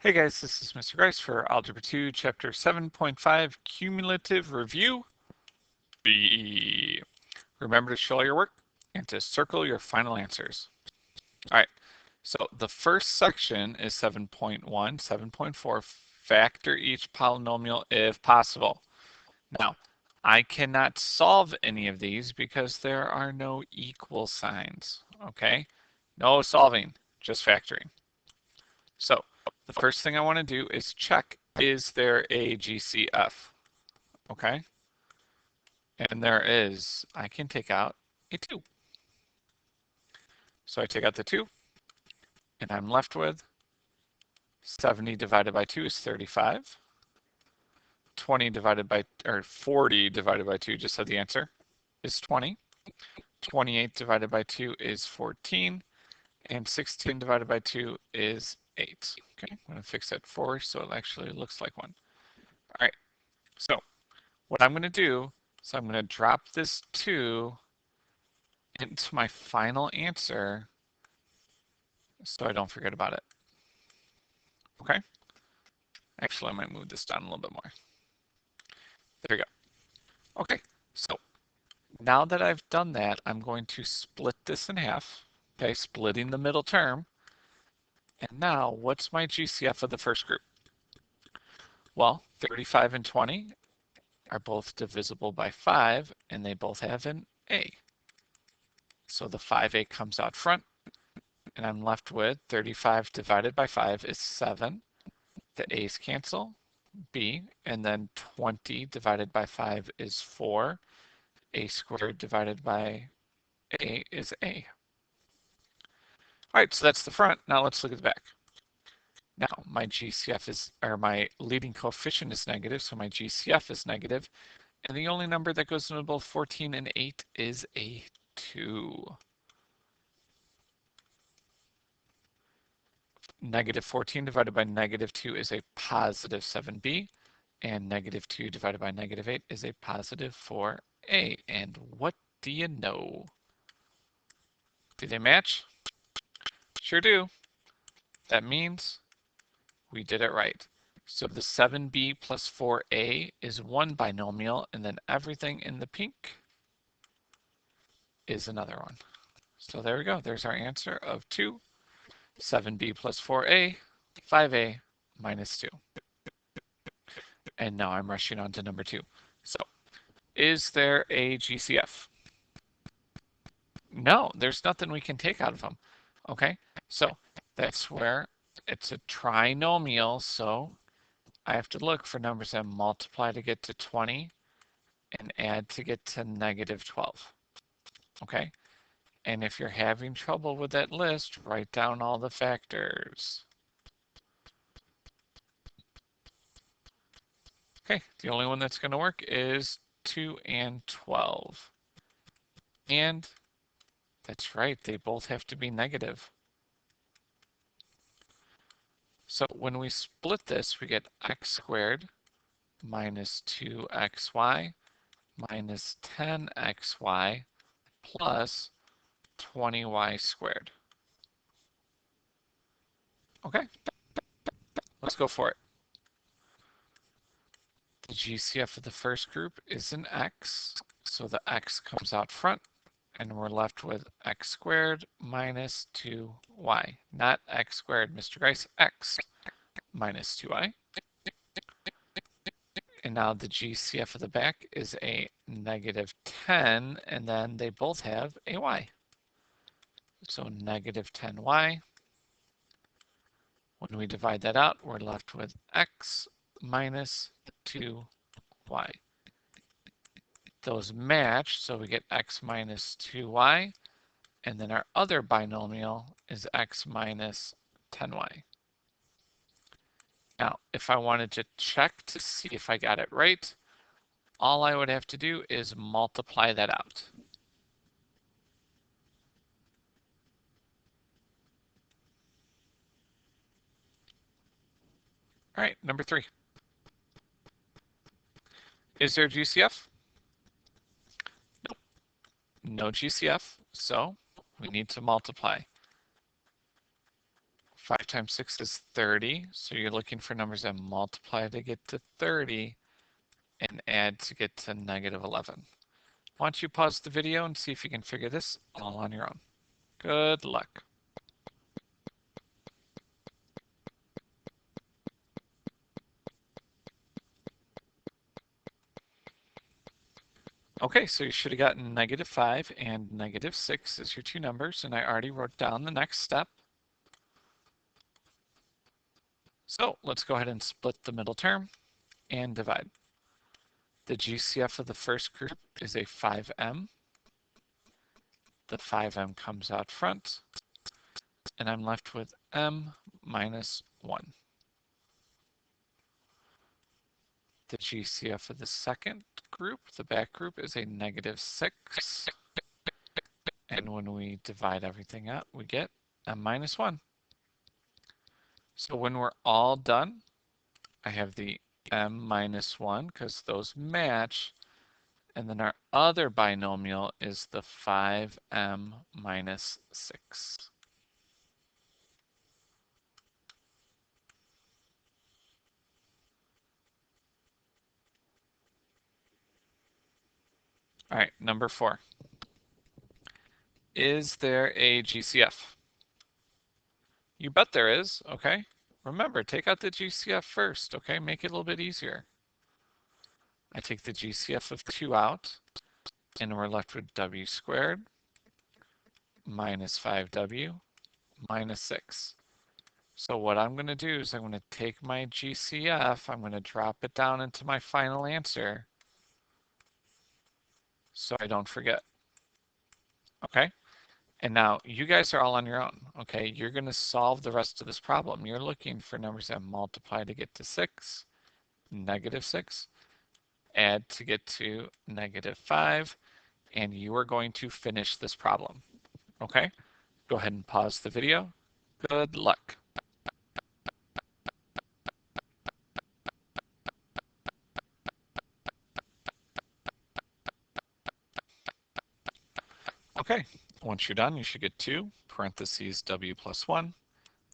Hey guys, this is Mr. Grice for Algebra 2, Chapter 7.5 Cumulative Review B. Remember to show all your work and to circle your final answers. All right, so the first section is 7.1, 7.4, factor each polynomial if possible. Now, I cannot solve any of these because there are no equal signs, okay? No solving, just factoring. So the first thing I want to do is check, is there a GCF? Okay. And there is. I can take out a 2. So I take out the 2, and I'm left with 70 divided by 2 is 35. 20 divided by, or 40 divided by 2, just said the answer, is 20. 28 divided by 2 is 14. And 16 divided by 2 is 8. Okay, I'm going to fix that 4 so it actually looks like 1. All right, so what I'm going to do is I'm going to drop this 2 into my final answer so I don't forget about it. Okay? Actually, I might move this down a little bit more. There we go. Okay, so now that I've done that, I'm going to split this in half. Okay, splitting the middle term. And now, what's my GCF of the first group? Well, 35 and 20 are both divisible by 5, and they both have an A. So the 5A comes out front, and I'm left with 35 divided by 5 is 7. The A's cancel, B, and then 20 divided by 5 is 4. A squared divided by A is A. All right, so that's the front. Now let's look at the back. Now my GCF is, or my leading coefficient is negative, so my GCF is negative, and the only number that goes into both 14 and 8 is a 2. Negative 14 divided by negative 2 is a positive 7b, and negative 2 divided by negative 8 is a positive 4a. And what do you know? Do they match? Sure do. That means we did it right. So the 7b plus 4a is one binomial, and then everything in the pink is another one. So there we go. There's our answer of 2. 7b plus 4a, 5a minus 2. And now I'm rushing on to number 2. So is there a GCF? No, there's nothing we can take out of them. Okay, so that's where it's a trinomial, so I have to look for numbers that multiply to get to 20 and add to get to negative 12. Okay, and if you're having trouble with that list, write down all the factors. Okay, the only one that's going to work is 2 and 12. And that's right, they both have to be negative. So when we split this, we get x squared minus 2xy minus 10xy plus 20y squared. Okay, let's go for it. The GCF of the first group is an x, so the x comes out front, and we're left with x squared minus 2y. Not x squared, Mr. Grice, x minus 2y. And now the GCF of the back is a negative 10, and then they both have a y. So negative 10y. When we divide that out, we're left with x minus 2y. Those match, so we get x minus 2y, and then our other binomial is x minus 10y. Now, if I wanted to check to see if I got it right, all I would have to do is multiply that out. All right, number 3. Is there a GCF? Nope. No GCF, so we need to multiply. 5 times 6 is 30, so you're looking for numbers that multiply to get to 30 and add to get to negative 11. Why don't you pause the video and see if you can figure this all on your own. Good luck. Okay, so you should have gotten negative 5 and negative 6 as your two numbers, and I already wrote down the next step. So let's go ahead and split the middle term and divide. The GCF of the first group is a 5m. The 5m comes out front, and I'm left with m minus 1. The GCF of the second group, the back group, is a negative 6. And when we divide everything out, we get m minus 1. So when we're all done, I have the m minus 1 because those match. And then our other binomial is the 5m minus 6. All right, number 4. Is there a GCF? You bet there is, okay? Remember, take out the GCF first, okay? Make it a little bit easier. I take the GCF of 2 out, and we're left with w squared minus 5w minus 6. So what I'm going to do is I'm going to take my GCF, I'm going to drop it down into my final answer so I don't forget. Okay? And now you guys are all on your own. Okay? You're going to solve the rest of this problem. You're looking for numbers that multiply to get to 6, negative 6, add to get to negative 5, and you are going to finish this problem. Okay? Go ahead and pause the video. Good luck. Okay, once you're done, you should get 2 parentheses w plus 1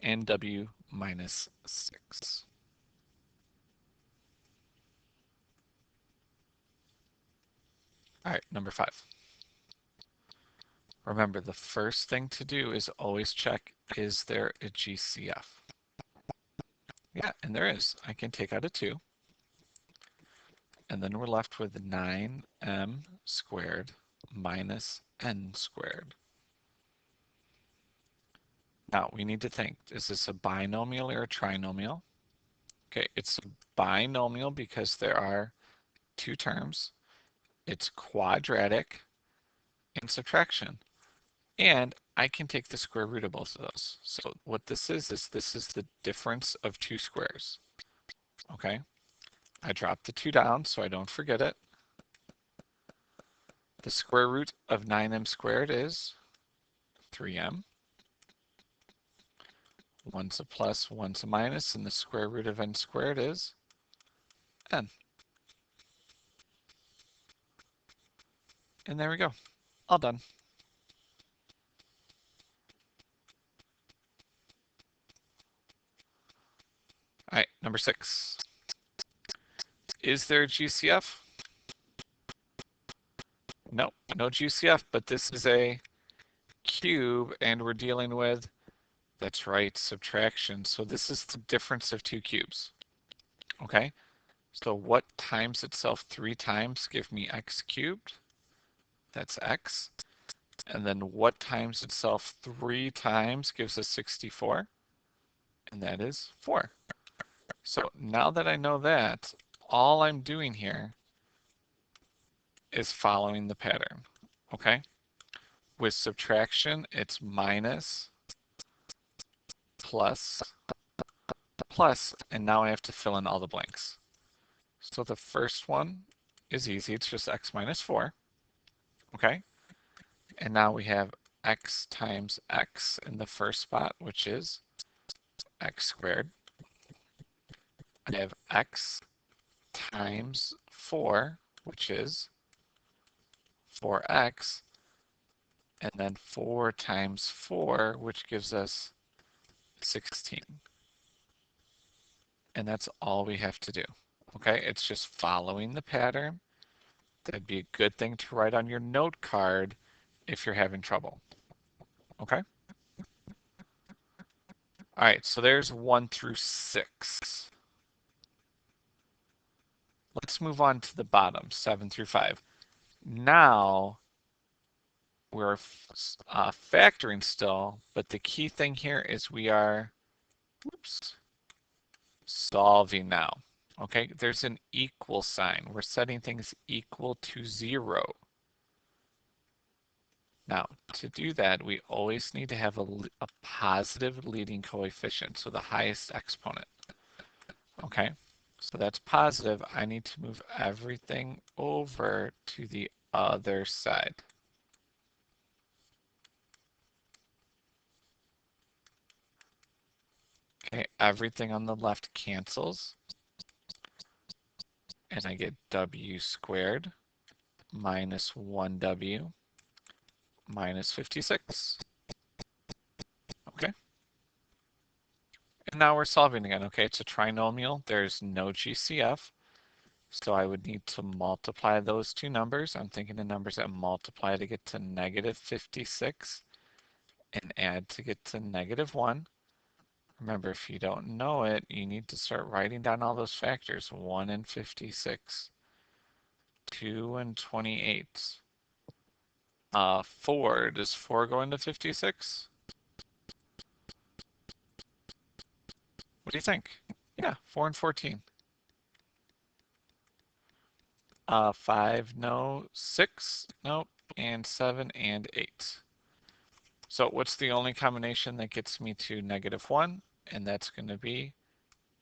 and w minus 6. All right, number 5. Remember, the first thing to do is always check, is there a GCF? Yeah, and there is. I can take out a 2. And then we're left with 9m squared minus n squared. Now, we need to think, is this a binomial or a trinomial? Okay, it's a binomial because there are 2 terms. It's quadratic and subtraction. And I can take the square root of both of those. So what this is this is the difference of 2 squares. Okay, I drop the 2 down so I don't forget it. The square root of 9m squared is 3m. 1's a plus, 1's a minus, and the square root of n squared is n. And there we go. All done. All right, number 6. Is there a GCF? No, no GCF, but this is a cube, and we're dealing with, that's right, subtraction. So this is the difference of 2 cubes. Okay, so what times itself 3 times give me x cubed? That's x. And then what times itself 3 times gives us 64? And that is 4. So now that I know that, all I'm doing here is following the pattern. Okay? With subtraction, it's minus, plus, plus, and now I have to fill in all the blanks. So the first one is easy. It's just x minus 4. Okay? And now we have x times x in the first spot, which is x squared. I have x times 4, which is 4x, and then 4 times 4, which gives us 16. And that's all we have to do. Okay, it's just following the pattern. That'd be a good thing to write on your note card if you're having trouble. Okay? All right, so there's 1 through 6. Let's move on to the bottom, 7 through 5. Now we're factoring still, but the key thing here is we are solving now. Okay, there's an equal sign. We're setting things equal to 0. Now, to do that, we always need to have a positive leading coefficient, so the highest exponent. Okay, so that's positive. I need to move everything over to the other side. Okay, everything on the left cancels, and I get w squared minus 1w minus 56. Okay. And now we're solving again. Okay, it's a trinomial. There's no GCF. So I would need to multiply those two numbers. I'm thinking the numbers that multiply to get to negative 56 and add to get to negative 1. Remember, if you don't know it, you need to start writing down all those factors. 1 and 56, 2 and 28. 4, does 4 go into 56? What do you think? Yeah, 4 and 14. 5, no. 6, nope. And 7 and 8. So what's the only combination that gets me to negative 1? And that's going to be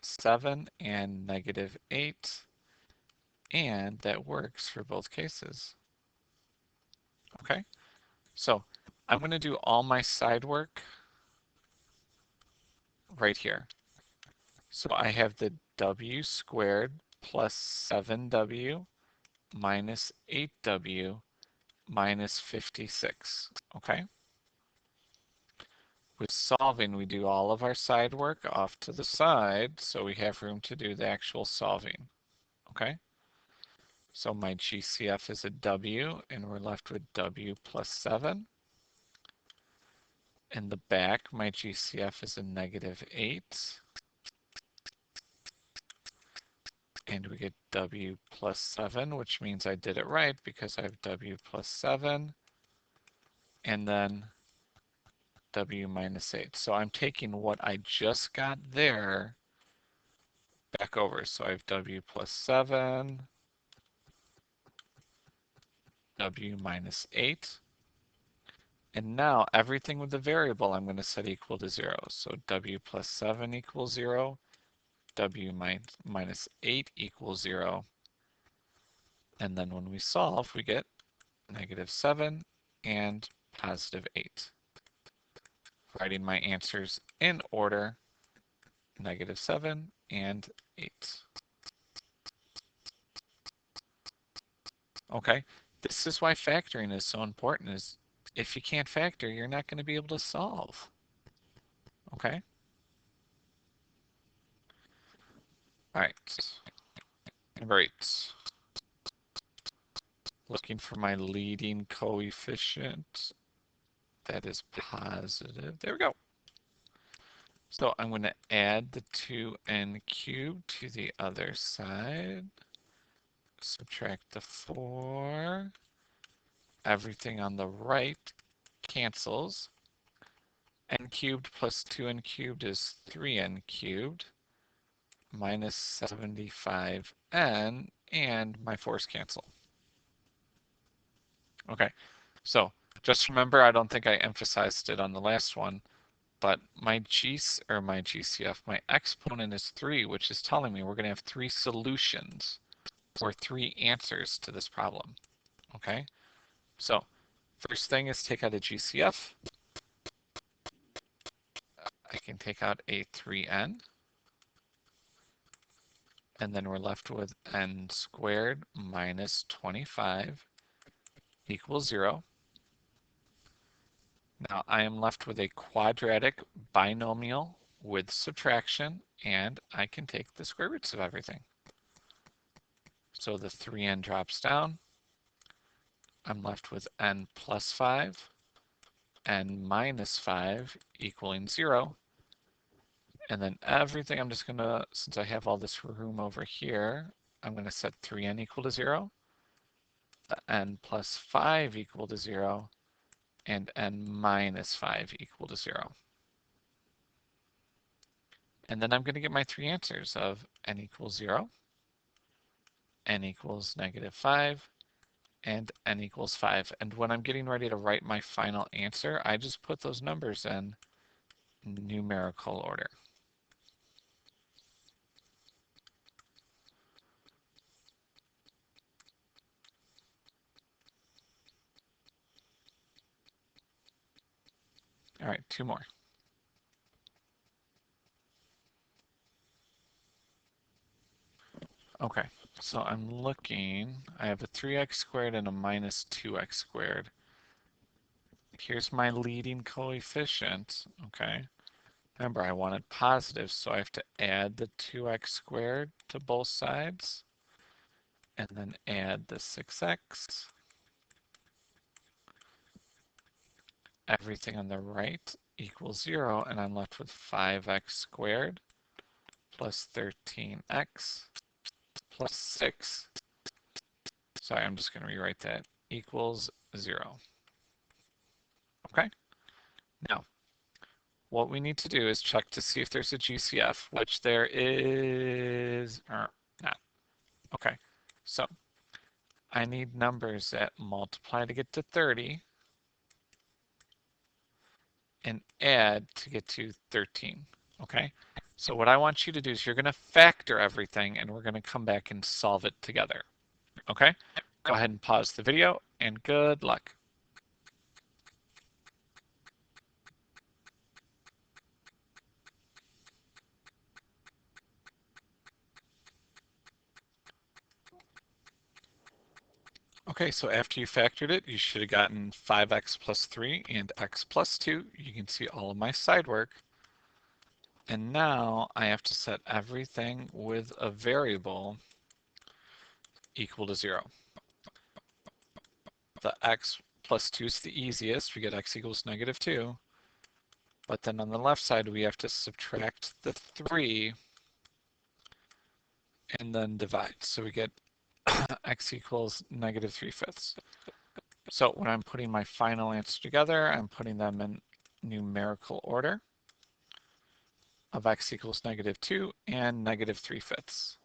7 and negative 8. And that works for both cases. Okay, so I'm going to do all my side work right here. So I have the w squared plus 7w minus 8w minus 56. Okay. With solving, we do all of our side work off to the side, so we have room to do the actual solving. Okay. So my GCF is a w, and we're left with w plus 7. In the back, my GCF is a negative 8. And we get w plus 7, which means I did it right because I have w plus 7. And then w minus 8. So I'm taking what I just got there back over. So I have w plus 7, w minus 8. And now everything with the variable I'm going to set equal to 0. So w plus 7 equals 0, w minus 8 equals 0. And then when we solve, we get negative 7 and positive 8. Writing my answers in order, negative 7 and 8. Okay, this is why factoring is so important, is if you can't factor, you're not going to be able to solve. Okay? All right. Number 8. Looking for my leading coefficient. That is positive. There we go. So I'm going to add the 2n cubed to the other side. Subtract the 4. Everything on the right cancels. N cubed plus 2n cubed is 3n cubed minus 75n, and my 4's cancel. Okay, so just remember, I don't think I emphasized it on the last one, but my GCF, my exponent is 3, which is telling me we're going to have 3 solutions or 3 answers to this problem. Okay, so first thing is take out a GCF. I can take out a 3n. And then we're left with n squared minus 25 equals 0. Now I am left with a quadratic binomial with subtraction, and I can take the square roots of everything. So the 3n drops down. I'm left with n plus 5, n minus 5 equaling 0. And then everything I'm just going to, since I have all this room over here, I'm going to set 3n equal to 0, the n plus 5 equal to 0, and n minus 5 equal to 0. And then I'm going to get my three answers of n equals 0, n equals -5, and n equals 5. And when I'm getting ready to write my final answer, I just put those numbers in numerical order. All right, two more. Okay, so I'm looking, I have a 3x squared and a minus 2x squared. Here's my leading coefficient, okay? Remember, I wanted positive, so I have to add the 2x squared to both sides, and then add the 6x. Everything on the right equals 0, and I'm left with 5x squared plus 13x plus 6. Sorry, I'm just going to rewrite that. Equals 0. Okay? Now, what we need to do is check to see if there's a GCF, which there is not. Okay, so I need numbers that multiply to get to 30 and add to get to 13. Okay, so what I want you to do is you're going to factor everything and we're going to come back and solve it together. Okay, go ahead and pause the video and good luck. Okay, so after you factored it, you should have gotten 5x plus 3 and x plus 2. You can see all of my side work. And now I have to set everything with a variable equal to 0. The x plus 2 is the easiest. We get x equals -2. But then on the left side, we have to subtract the 3 and then divide. So we get x equals -3/5. So when I'm putting my final answer together, I'm putting them in numerical order of x equals -2 and -3/5.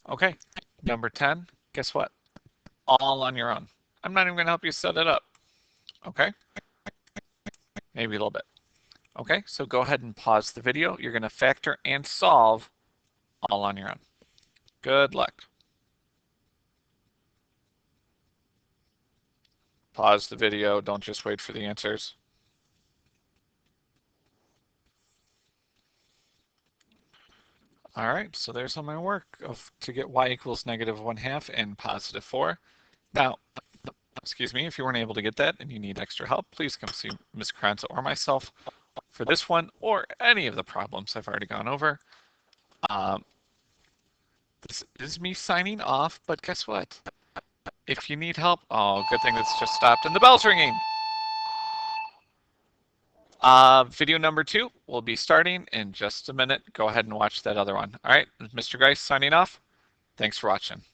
Okay, number 10, guess what? All on your own. I'm not even going to help you set it up. Okay? Maybe a little bit. Okay, so go ahead and pause the video. You're going to factor and solve all on your own. Good luck. Pause the video. Don't just wait for the answers. All right, so there's all my work to get y equals -1/2 and +4. Now, excuse me, if you weren't able to get that and you need extra help, please come see Ms. Carranza or myself for this one or any of the problems I've already gone over. This is me signing off, but guess what? If you need help, oh, good thing it's just stopped and the bell's ringing. Video number 2 will be starting in just a minute. Go ahead and watch that other one. All right, Mr. Grice signing off. Thanks for watching.